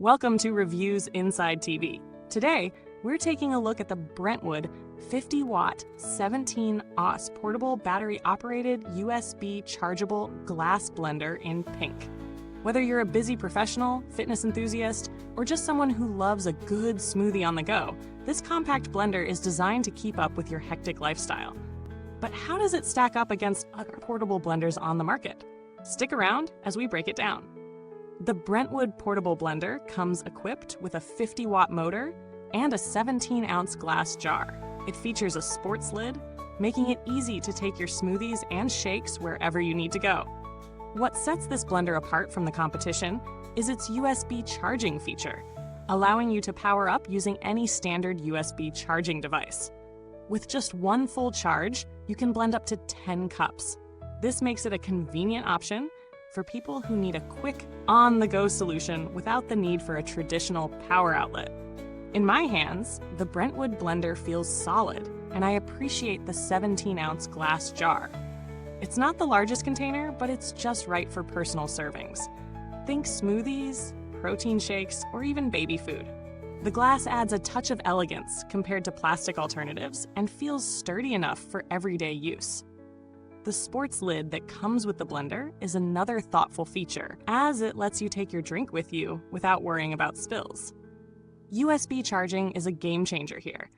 Welcome to Reviews Inside TV. Today, we're taking a look at the Brentwood 50-watt 17-Aus portable battery-operated USB-Chargeable glass blender in pink. Whether you're a busy professional, fitness enthusiast, or just someone who loves a good smoothie on the go, this compact blender is designed to keep up with your hectic lifestyle. But how does it stack up against other portable blenders on the market? Stick around as we break it down. The Brentwood portable blender comes equipped with a 50-watt motor and a 17-ounce glass jar. It features a sports lid, making it easy to take your smoothies and shakes wherever you need to go. What sets this blender apart from the competition is its USB charging feature, allowing you to power up using any standard USB charging device. With just one full charge, you can blend up to 10 cups. This makes it a convenient option for people who need a quick, on-the-go solution without the need for a traditional power outlet. In my hands, the Brentwood blender feels solid, and I appreciate the 17-ounce glass jar. It's not the largest container, but it's just right for personal servings. Think smoothies, protein shakes, or even baby food. The glass adds a touch of elegance compared to plastic alternatives and feels sturdy enough for everyday use. The sports lid that comes with the blender is another thoughtful feature, as it lets you take your drink with you without worrying about spills. USB charging is a game changer here.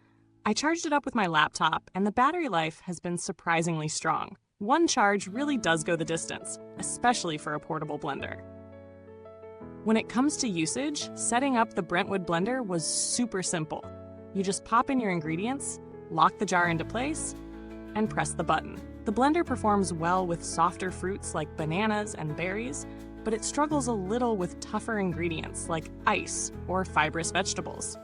I charged it up with my laptop, and the battery life has been surprisingly strong. One charge really does go the distance, especially for a portable blender. When it comes to usage, setting up the Brentwood blender was super simple. You just pop in your ingredients, lock the jar into place, and press the button. The blender performs well with softer fruits like bananas and berries, but it struggles a little with tougher ingredients like ice or fibrous vegetables.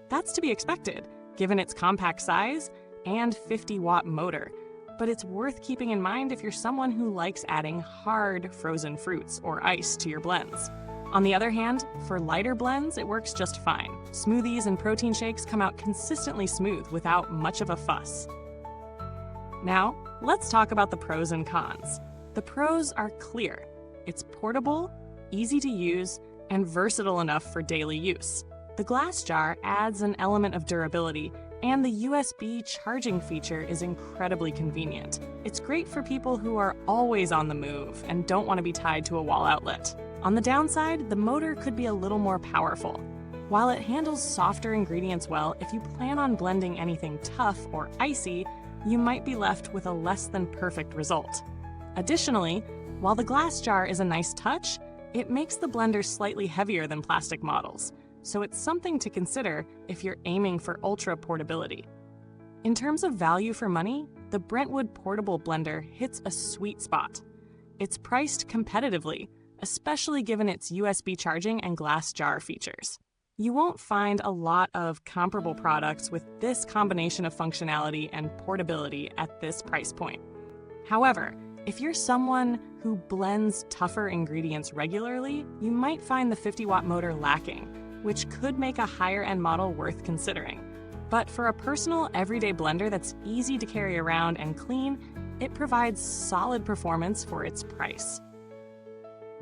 That's to be expected, given its compact size and 50-watt motor, but it's worth keeping in mind if you're someone who likes adding hard frozen fruits or ice to your blends. On the other hand, for lighter blends, it works just fine. Smoothies and protein shakes come out consistently smooth without much of a fuss. Now, let's talk about the pros and cons. The pros are clear. It's portable, easy to use, and versatile enough for daily use. The glass jar adds an element of durability, and the USB charging feature is incredibly convenient. It's great for people who are always on the move and don't want to be tied to a wall outlet. On the downside, the motor could be a little more powerful. While it handles softer ingredients well, if you plan on blending anything tough or icy, you might be left with a less than perfect result. Additionally, while the glass jar is a nice touch, it makes the blender slightly heavier than plastic models, so it's something to consider if you're aiming for ultra portability. In terms of value for money, the Brentwood portable blender hits a sweet spot. It's priced competitively, especially given its USB charging and glass jar features. You won't find a lot of comparable products with this combination of functionality and portability at this price point. However, if you're someone who blends tougher ingredients regularly, you might find the 50-watt motor lacking, which could make a higher-end model worth considering. But for a personal, everyday blender that's easy to carry around and clean, it provides solid performance for its price.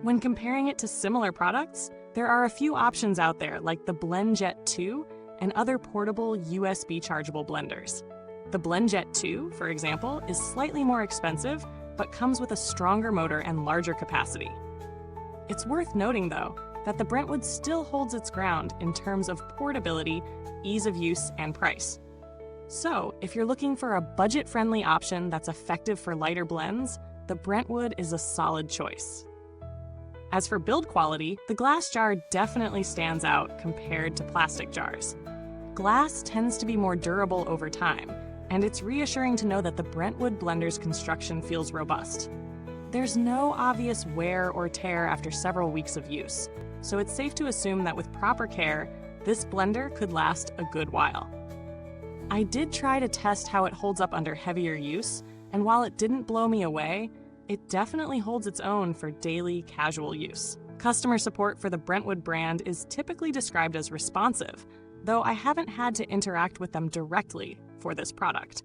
When comparing it to similar products, there are a few options out there like the BlendJet 2 and other portable USB chargeable blenders. The BlendJet 2, for example, is slightly more expensive, but comes with a stronger motor and larger capacity. It's worth noting, though, that the Brentwood still holds its ground in terms of portability, ease of use, and price. So, if you're looking for a budget-friendly option that's effective for lighter blends, the Brentwood is a solid choice. As for build quality, the glass jar definitely stands out compared to plastic jars. Glass tends to be more durable over time, and it's reassuring to know that the Brentwood blender's construction feels robust. There's no obvious wear or tear after several weeks of use, so it's safe to assume that with proper care, this blender could last a good while. I did try to test how it holds up under heavier use, and while it didn't blow me away, it definitely holds its own for daily, casual use. Customer support for the Brentwood brand is typically described as responsive, though I haven't had to interact with them directly for this product.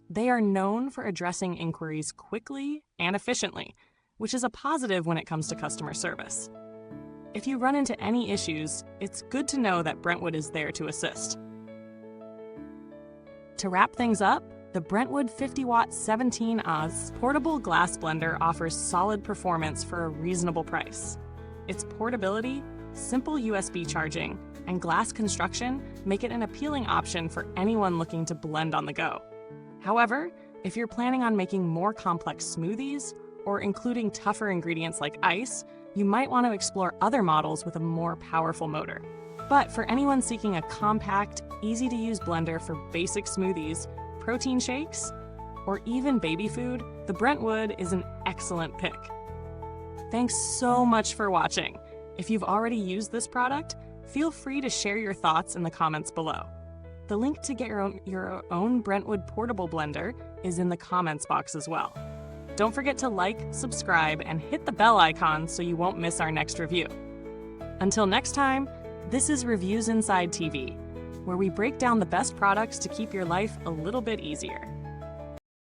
They are known for addressing inquiries quickly and efficiently, which is a positive when it comes to customer service. If you run into any issues, it's good to know that Brentwood is there to assist. To wrap things up, the Brentwood 50-watt 17-oz portable glass blender offers solid performance for a reasonable price. Its portability, simple USB charging, and glass construction make it an appealing option for anyone looking to blend on the go. However, if you're planning on making more complex smoothies or including tougher ingredients like ice, you might want to explore other models with a more powerful motor. But for anyone seeking a compact, easy-to-use blender for basic smoothies, protein shakes, or even baby food, the Brentwood is an excellent pick. Thanks so much for watching. If you've already used this product, feel free to share your thoughts in the comments below. The link to get your own Brentwood portable blender is in the comments box as well. Don't forget to like, subscribe, and hit the bell icon so you won't miss our next review. Until next time, this is Reviewsinside TV, where we break down the best products to keep your life a little bit easier.